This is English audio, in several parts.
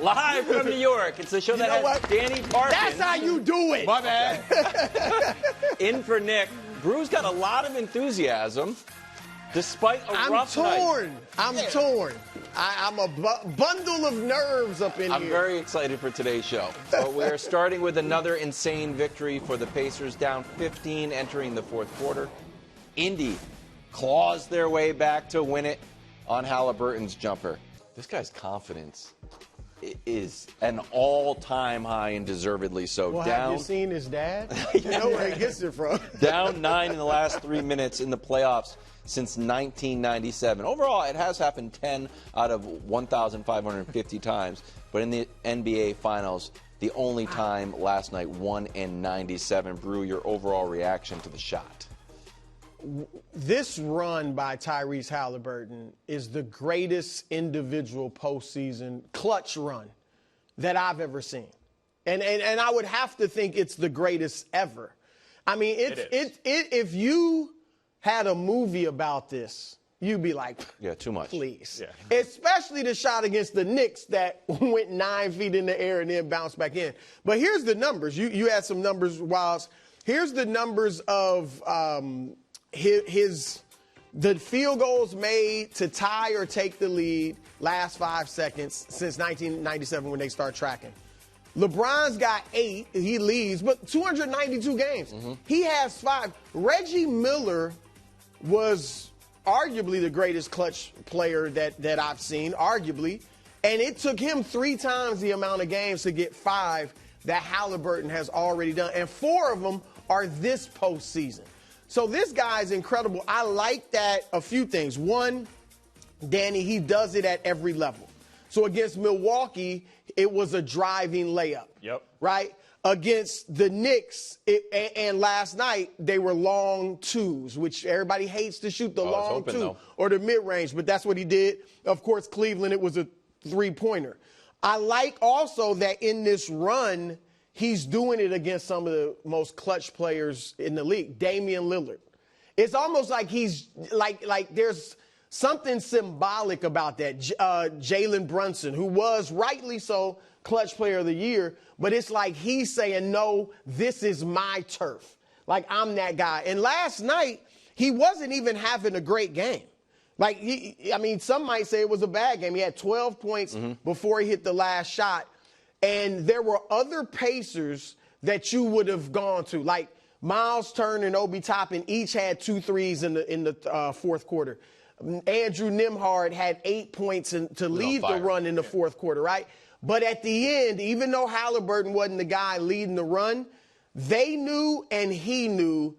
Live from New York. It's the show that has Danny Parkins. That's how you do it. My bad. In for Nick. Brew's got a lot of enthusiasm, despite a rough night. I'm torn. I'm a bundle of nerves up in here. I'm very excited for today's show. So we're starting with another insane victory for the Pacers, down 15 entering the fourth quarter. Indy claws their way back to win it on Haliburton's jumper. This guy's confidence is an all-time high, and deservedly so. Well, down, have you seen his dad? You know where he gets it from. Down 9 in the last 3 minutes in the playoffs since 1997. Overall, it has happened 10 out of 1,550 times. But in the NBA Finals, the only time last night, 1 in 97. Brew, your overall reaction to the shot? This run by Tyrese Haliburton is the greatest individual postseason clutch run that I've ever seen. And I would have to think it's the greatest ever. I mean, if you had a movie about this, you'd be like, yeah, too much. Please. Yeah. Especially the shot against the Knicks that went 9 feet in the air and then bounced back in. But here's the numbers. You had some numbers, Wiles. Here's the numbers of the field goals made to tie or take the lead last 5 seconds since 1997 when they start tracking. LeBron's got 8. He leads, but 292 games. Mm-hmm. He has 5. Reggie Miller was arguably the greatest clutch player that I've seen, arguably. And it took him 3 times the amount of games to get 5 that Haliburton has already done. And 4 of them are this postseason. So this guy's incredible. I like that a few things. One, Danny, he does it at every level. So against Milwaukee, it was a driving layup. Yep. Right? Against the Knicks, and last night, they were long twos, which everybody hates to shoot the long two or the mid-range, but that's what he did. Of course, Cleveland, it was a three-pointer. I like also that in this run, he's doing it against some of the most clutch players in the league. Damian Lillard. It's almost like he's like there's something symbolic about that. Jalen Brunson, who was rightly so clutch player of the year, but it's like he's saying, no, this is my turf. Like, I'm that guy. And last night, he wasn't even having a great game. Like, some might say it was a bad game. He had 12 points before he hit the last shot. And there were other Pacers that you would have gone to, like Miles Turner and Obi Toppin each had 2 threes in the fourth quarter. Andrew Nembhard had 8 points to lead the run in the fourth quarter, right? But at the end, even though Haliburton wasn't the guy leading the run, they knew and he knew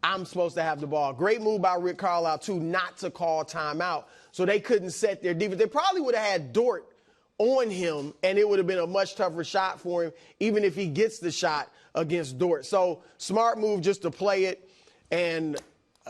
I'm supposed to have the ball. Great move by Rick Carlisle, too, not to call timeout. So they couldn't set their defense. They probably would have had Dort on him, and it would have been a much tougher shot for him, even if he gets the shot against Dort. So smart move just to play it, and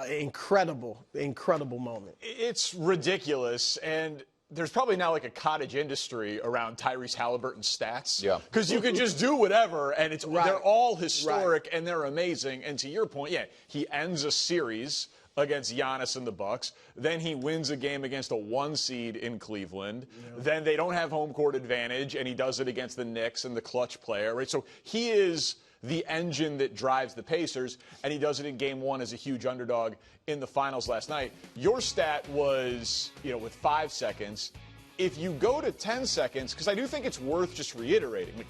incredible moment. It's ridiculous, and there's probably now like a cottage industry around Tyrese Haliburton's stats. Yeah. Because you can just do whatever, and they're all historic, and they're amazing. And to your point, he ends a series against Giannis and the Bucks. Then he wins a game against a 1 seed in Cleveland. Yeah. Then they don't have home court advantage, and he does it against the Knicks and the clutch player, right? So he is the engine that drives the Pacers, and he does it in Game 1 as a huge underdog in the finals last night. Your stat was, with 5 seconds. If you go to 10 seconds, because I do think it's worth just reiterating,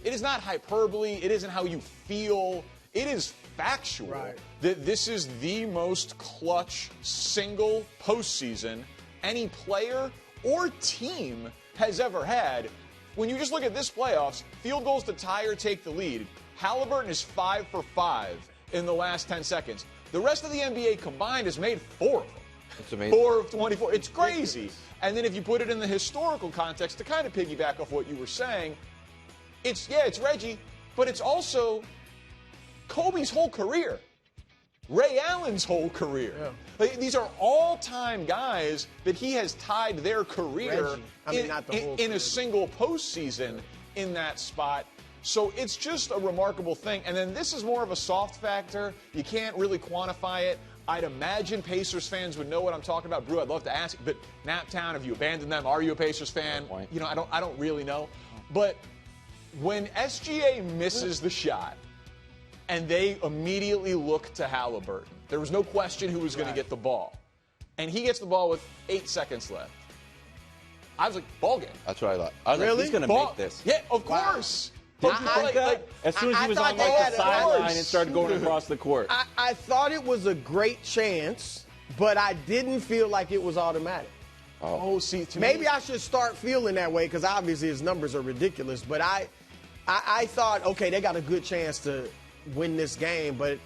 it is not hyperbole. It isn't how you feel. It is factual that this is the most clutch single postseason any player or team has ever had. When you just look at this playoffs, field goals to tie or take the lead, Haliburton is 5 for 5 in the last 10 seconds. The rest of the NBA combined has made 4 of them. It's amazing. 4 of 24. It's crazy. And then if you put it in the historical context, to kind of piggyback off what you were saying, it's Reggie, but it's also Kobe's whole career, Ray Allen's whole career. Yeah. Like, these are all-time guys that he has tied their career in a single postseason in that spot. So it's just a remarkable thing. And then this is more of a soft factor. You can't really quantify it. I'd imagine Pacers fans would know what I'm talking about. Brew, I'd love to ask, but Naptown, have you abandoned them? Are you a Pacers fan? You know, I don't really know. But when SGA misses the shot and they immediately look to Haliburton, there was no question who was going to get the ball. And he gets the ball with 8 seconds left. I was like, ball game. That's what I thought. I was like, he's going to make this. Yeah, of course. Did you think that? As soon as he was on the sideline and started going across the court. I thought it was a great chance, but I didn't feel like it was automatic. Oh, see, maybe I should start feeling that way because obviously his numbers are ridiculous. But I thought, okay, they got a good chance to win this game, but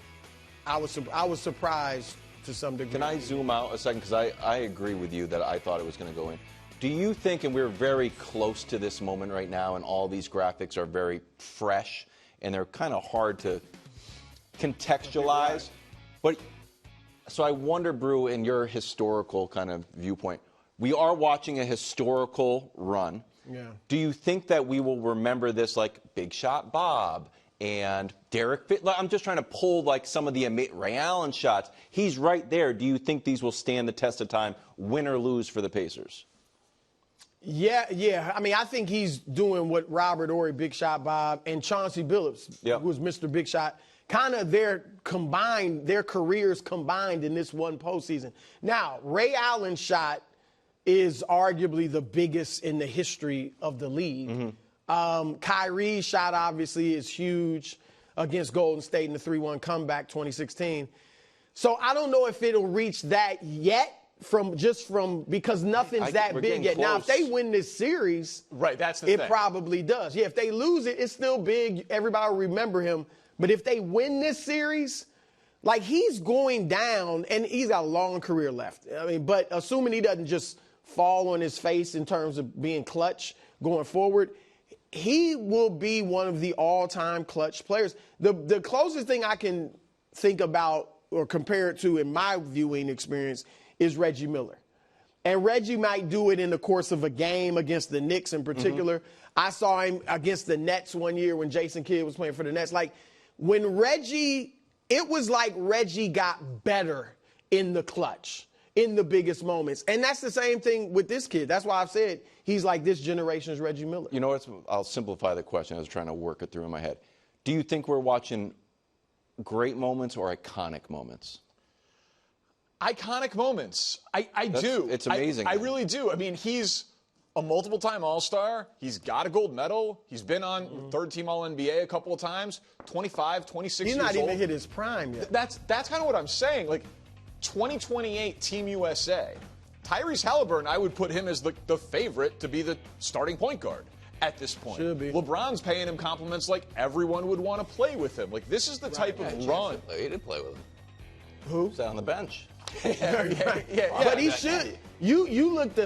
I was surprised to some degree. Can I zoom out a second? Because I agree with you that I thought it was going to go in. Do you think, and we're very close to this moment right now, and all these graphics are very fresh, and they're kind of hard to contextualize, but so I wonder, Brew, in your historical kind of viewpoint, we are watching a historical run. Yeah. Do you think that we will remember this like Big Shot Bob and Derek I'm just trying to pull like some of the Ray Allen shots. He's right there. Do you think these will stand the test of time, win or lose for the Pacers? Yeah. I mean, I think he's doing what Robert Horry, Big Shot Bob, and Chauncey Billups, who was Mr. Big Shot, kind of their careers combined in this one postseason. Now, Ray Allen's shot is arguably the biggest in the history of the league. Kyrie's shot obviously is huge against Golden State in the 3-1 comeback 2016. So I don't know if it'll reach that yet. Because nothing's that big yet. Now, if they win this series, that's the thing. It probably does. Yeah, if they lose it, it's still big. Everybody will remember him. But if they win this series, like he's going down, and he's got a long career left. I mean, but assuming he doesn't just fall on his face in terms of being clutch going forward, he will be one of the all-time clutch players. The closest thing I can think about or compare it to in my viewing experience is Reggie Miller. And Reggie might do it in the course of a game against the Knicks in particular. I saw him against the Nets one year when Jason Kidd was playing for the Nets. Like, when Reggie, it was like Reggie got better in the clutch, in the biggest moments. And that's the same thing with this kid. That's why I've said he's like this generation's Reggie Miller. You know what? I'll simplify the question. I was trying to work it through in my head. Do you think we're watching great moments or iconic moments? Iconic moments. I do. It's amazing. I really do. I mean, he's a multiple-time All-Star. He's got a gold medal. He's been on third-team All-NBA a couple of times. 25, 26 years old. He's not even hit his prime yet. That's kind of what I'm saying. Like, 2028 Team USA. Tyrese Haliburton, I would put him as the favorite to be the starting point guard at this point. Should be. LeBron's paying him compliments like everyone would want to play with him. Like, this is the type of run. He did play with him. Who? Sat on the bench. But he should. You looked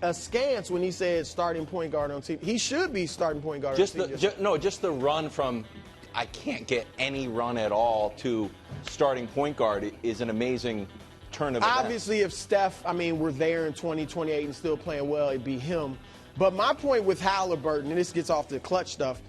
askance when he said starting point guard on team. He should be starting point guard. Just the run from I can't get any run at all to starting point guard is an amazing turn of events. Obviously, if Steph, were there in 2028 and still playing well, it'd be him. But my point with Haliburton, and this gets off the clutch stuff,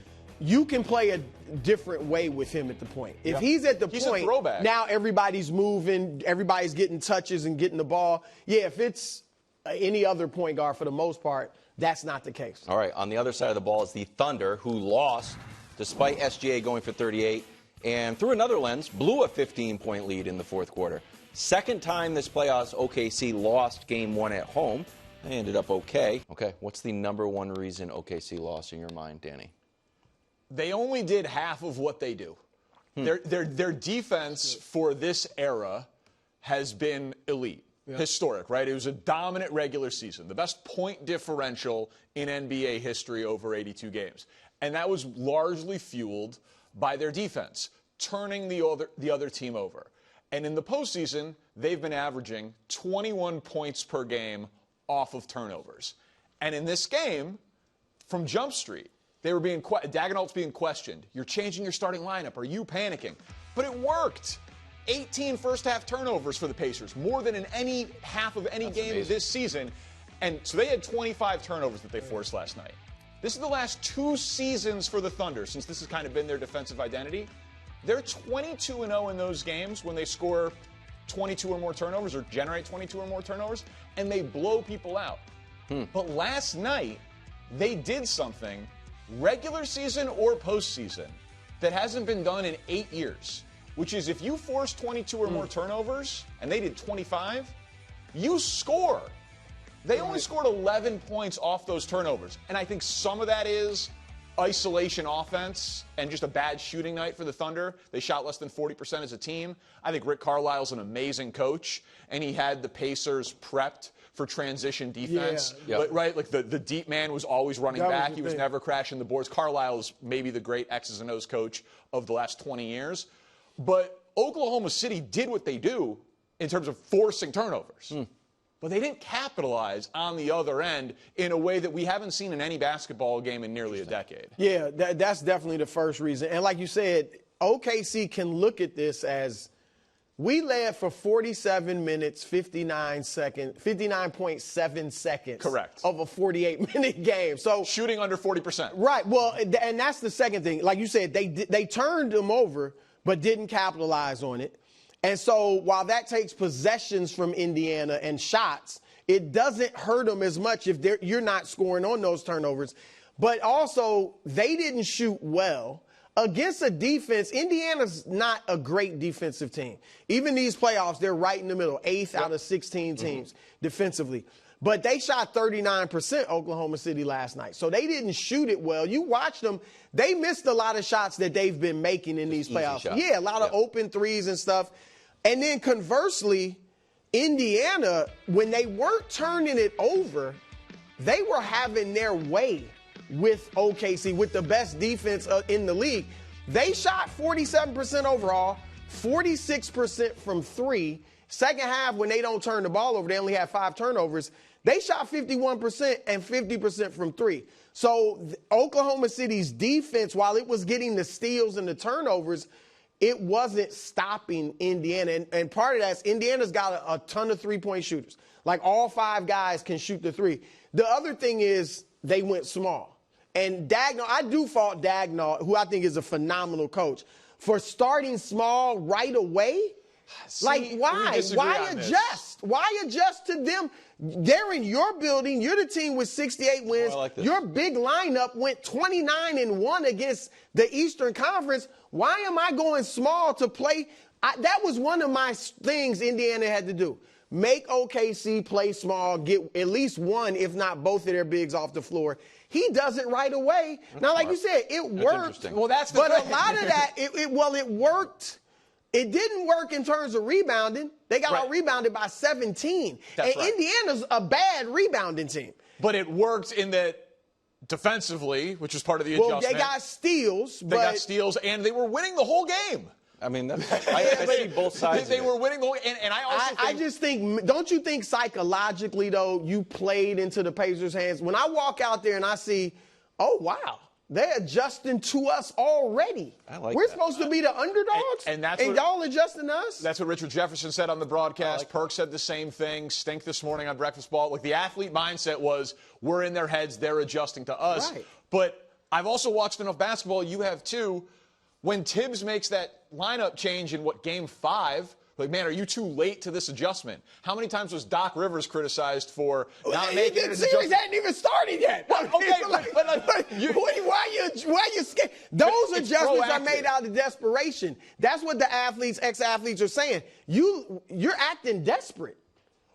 you can play a different way with him at the point. If he's at the point, now everybody's moving, everybody's getting touches and getting the ball. Yeah, if it's any other point guard for the most part, that's not the case. All right, on the other side of the ball is the Thunder, who lost despite SGA going for 38, and through another lens, blew a 15-point lead in the fourth quarter. Second time this playoffs, OKC lost game one at home. They ended up okay. Okay, what's the number one reason OKC lost in your mind, Danny? They only did half of what they do. Their defense for this era has been elite, historic, right? It was a dominant regular season, the best point differential in NBA history over 82 games. And that was largely fueled by their defense, turning the other team over. And in the postseason, they've been averaging 21 points per game off of turnovers. And in this game, from Jump Street, they were Dagenhalt's being questioned. You're changing your starting lineup. Are you panicking? But it worked. 18 first-half turnovers for the Pacers, more than in any half of any game this season. And so they had 25 turnovers that they forced last night. This is the last 2 seasons for the Thunder, since this has kind of been their defensive identity. They're 22-0 in those games when they score 22 or more turnovers or generate 22 or more turnovers, and they blow people out. But last night, they did something, regular season or postseason, that hasn't been done in 8 years, which is if you force 22 or more turnovers, and they did 25, you score. They only scored 11 points off those turnovers. And I think some of that is isolation offense and just a bad shooting night for the Thunder. They shot less than 40% as a team. I think Rick Carlisle's an amazing coach, and he had the Pacers prepped for transition defense. Yeah. But, right, like the deep man was always running back. He was never crashing the boards. Carlisle's maybe the great X's and O's coach of the last 20 years. But Oklahoma City did what they do in terms of forcing turnovers. But they didn't capitalize on the other end in a way that we haven't seen in any basketball game in nearly a decade. Yeah, that's definitely the first reason. And like you said, OKC can look at this as we led for 47 minutes, 59.7 seconds. Correct. Of a 48-minute game. So shooting under 40%. Right. Well, and that's the second thing. Like you said, they turned them over but didn't capitalize on it. And so while that takes possessions from Indiana and shots, it doesn't hurt them as much if you're not scoring on those turnovers. But also, they didn't shoot well. Against a defense, Indiana's not a great defensive team. Even these playoffs, they're right in the middle, 8th out of 16 teams defensively. But they shot 39% Oklahoma City last night. So they didn't shoot it well. You watch them, they missed a lot of shots that they've been making in these playoffs. Yeah, a lot of open threes and stuff. And then conversely, Indiana, when they weren't turning it over, they were having their way with OKC, with the best defense in the league. They shot 47% overall, 46% from three. Second half, when they don't turn the ball over, they only had 5 turnovers. They shot 51% and 50% from three. So Oklahoma City's defense, while it was getting the steals and the turnovers, it wasn't stopping Indiana. And part of that is Indiana's got a ton of three-point shooters. Like all 5 guys can shoot the three. The other thing is they went small. And Dagnall, I do fault Dagnall, who I think is a phenomenal coach, for starting small right away. See, like, why? Why adjust? Why adjust to them? They're in your building. You're the team with 68 wins. Like your big lineup went 29-1 against the Eastern Conference. Why am I going small to play? That was one of my things Indiana had to do. Make OKC play small, get at least one, if not both of their bigs off the floor. He does it right away. That's now, like smart. you said, it worked. Well, that's the but thing. a lot of that, it worked. It didn't work in terms of rebounding. They got out-rebounded by 17. That's right. Indiana's a bad rebounding team. But it worked in that defensively, which was part of the adjustment. Well, they got steals. They got steals, and they were winning the whole game. I mean, I see both sides. They were winning the whole game. And I just think, don't you think psychologically, though, you played into the Pacers' hands? When I walk out there and I see, oh, wow, they're adjusting to us already. We're supposed to be the underdogs, and y'all adjusting to us? That's what Richard Jefferson said on the broadcast. Perk said the same thing. Stink this morning on Breakfast Ball. Like, the athlete mindset was, we're in their heads, they're adjusting to us. Right. But I've also watched enough basketball, you have too. When Tibbs makes that lineup change in, Game 5, like, man, are you too late to this adjustment? How many times was Doc Rivers criticized for not making an adjustment? The series hadn't even started yet. Well, okay, why you scared? Those adjustments are made out of desperation. That's what the ex-athletes are saying. You're acting desperate.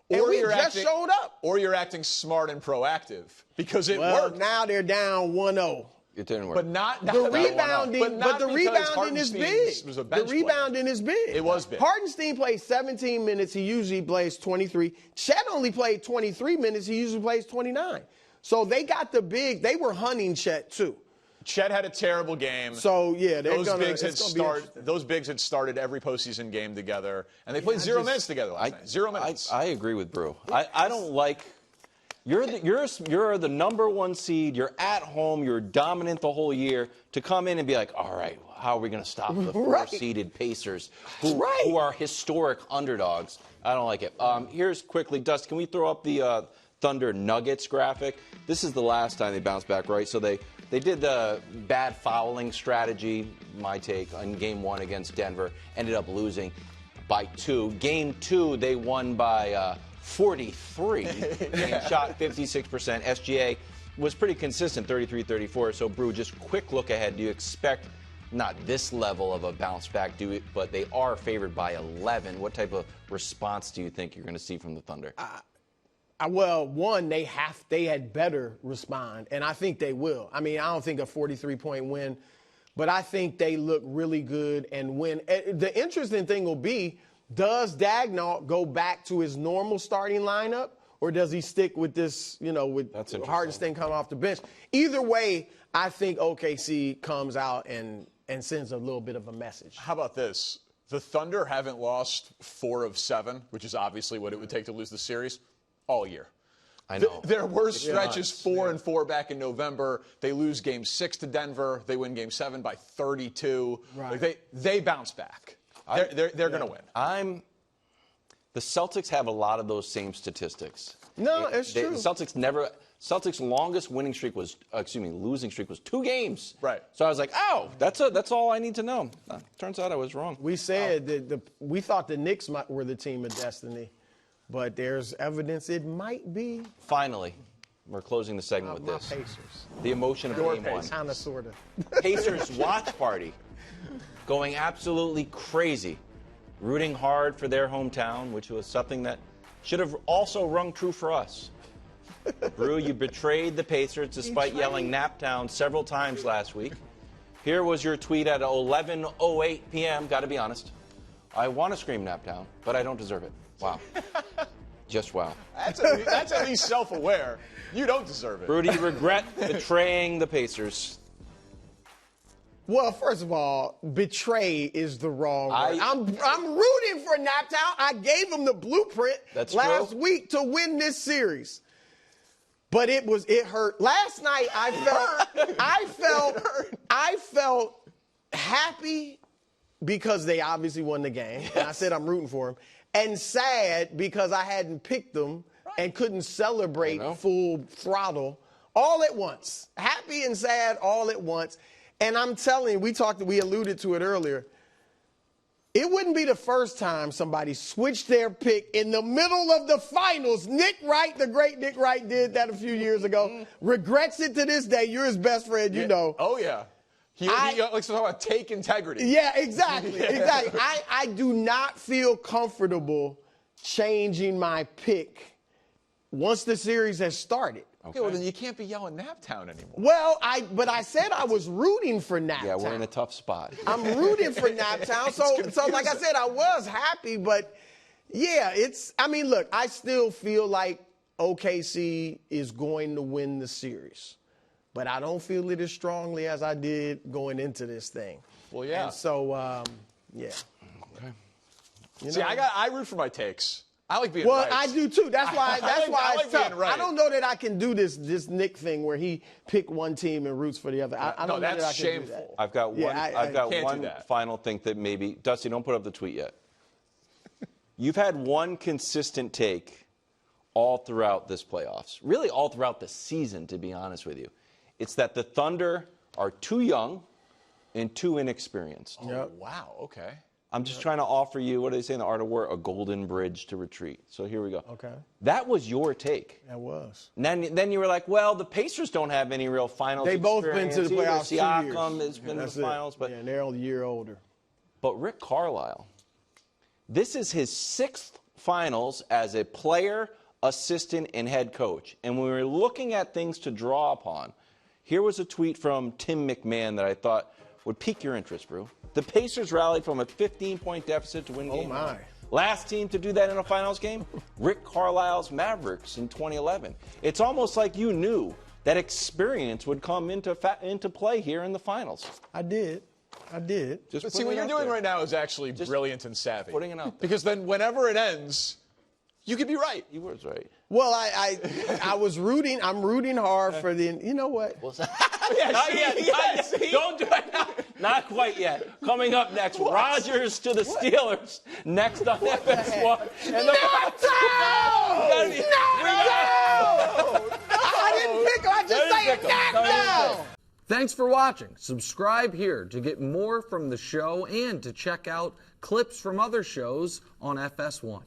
And we just showed up. Or you're acting smart and proactive because it worked. Now they're down 1-0. It didn't work. But not the rebounding. But the rebounding is big. The rebounding is big. It was big. Hartenstein played 17 minutes. He usually plays 23. Chet only played 23 minutes. He usually plays 29. So they got the big. They were hunting Chet too. Chet had a terrible game. So yeah, those bigs had started every postseason game together, and they played 0 minutes together last night. 0 minutes. I agree with Brew. I don't like. You're the number 1 seed. You're at home. You're dominant the whole year. To come in and be like, all right, how are we going to stop the 4-seeded Pacers, who are historic underdogs? I don't like it. Here's quickly, Dust. Can we throw up the Thunder Nuggets graphic? This is the last time they bounced back, right? So they did the bad fouling strategy, my take, in Game 1 against Denver. Ended up losing. by 2. Game 2, they won by 43 and shot 56%. SGA was pretty consistent, 33-34. So, Brew, just quick look ahead. Do you expect not this level of a bounce back, but they are favored by 11? What type of response do you think you're going to see from the Thunder? Well, one, they had better respond, and I think they will. I mean, I don't think a 43-point win, but I think they look really good and win. The interesting thing will be, does Daigneault go back to his normal starting lineup, or does he stick with this, with Hartenstein coming off the bench? Either way, I think OKC comes out and sends a little bit of a message. How about this? The Thunder haven't lost 4 of 7, which is obviously what it would take to lose the series, all year. I know. Their worst stretch is 4-4 back in November. They lose Game 6 to Denver. They win Game 7 by 32. Right. Like they bounce back. They're going to win. The Celtics have a lot of those same statistics. No, it's true. The Celtics' longest losing streak was 2 games. Right. So I was like, that's all I need to know. Turns out I was wrong. We said that we thought the Knicks were the team of destiny, but there's evidence it might be. Finally, we're closing the segment with this. Pacers. The emotion of Game 1. Kind of, sort of. Pacers watch party, going absolutely crazy, rooting hard for their hometown, which was something that should have also rung true for us. Brew, you betrayed the Pacers despite yelling Naptown several times last week. Here was your tweet at 11:08 p.m. Got to be honest. I want to scream Naptown, but I don't deserve it. Wow. Just wow. That's at least self-aware. You don't deserve it. Brew, do you regret betraying the Pacers? Well, first of all, betray is the wrong word. I'm rooting for Naptown. I gave them the blueprint last week to win this series. But it hurt. Last night I felt happy because they obviously won the game. Yes. And I said I'm rooting for them. And sad because I hadn't picked them and couldn't celebrate full throttle all at once. Happy and sad all at once. And I'm telling you, we alluded to it earlier. It wouldn't be the first time somebody switched their pick in the middle of the finals. Nick Wright, the great Nick Wright, did that a few years ago. Regrets it to this day. You're his best friend, you know. Oh, yeah. He likes to talk about take integrity. Yeah, exactly. Exactly. I do not feel comfortable changing my pick once the series has started. Okay, well, then you can't be yelling Naptown anymore. Well, but I said I was rooting for Naptown. Yeah, we're in a tough spot. I'm rooting for Naptown. So like I said, I was happy, but yeah, look, I still feel like OKC is going to win the series, but I don't feel it as strongly as I did going into this thing. Well, yeah. And so, yeah. Okay. See, I root for my takes. I like being right. Well, I do too. That's why it's tough. Being right. I don't know that I can do this Nick thing where he picked one team and roots for the other. I don't know that I can shameful. do that. I've got one that. final thing that maybe, Dusty, don't put up the tweet yet. You've had one consistent take all throughout this playoffs, really all throughout the season, to be honest with you. It's that the Thunder are too young and too inexperienced. Oh, wow. Okay. I'm just trying to offer you, what do they say in the art of war, a golden bridge to retreat. So here we go. Okay. That was your take. That was. And then you were like, well, the Pacers don't have any real finals They both been to the playoffs 2 years. Siakam has been in the finals. Yeah, and they're a year older. But Rick Carlisle, this is his 6th finals as a player, assistant, and head coach. And when we were looking at things to draw upon, here was a tweet from Tim McMahon that I thought would pique your interest, Brew. The Pacers rallied from a 15-point deficit to win game 1. Last team to do that in a finals game, Rick Carlisle's Mavericks in 2011. It's almost like you knew that experience would come into play here in the finals. I did. But see, what you're doing right now is actually brilliant and savvy. Putting it out there. Because then whenever it ends, you could be right. You were right. Well, I was rooting. I'm rooting hard for the. You know what? Not yet. Don't do it now. Not quite yet. Coming up next, Rodgers to the Steelers. Next on FS1. No! I didn't pick him. I just say it now. Thanks for watching. Subscribe here to get more from the show and to check out clips from other shows on FS1.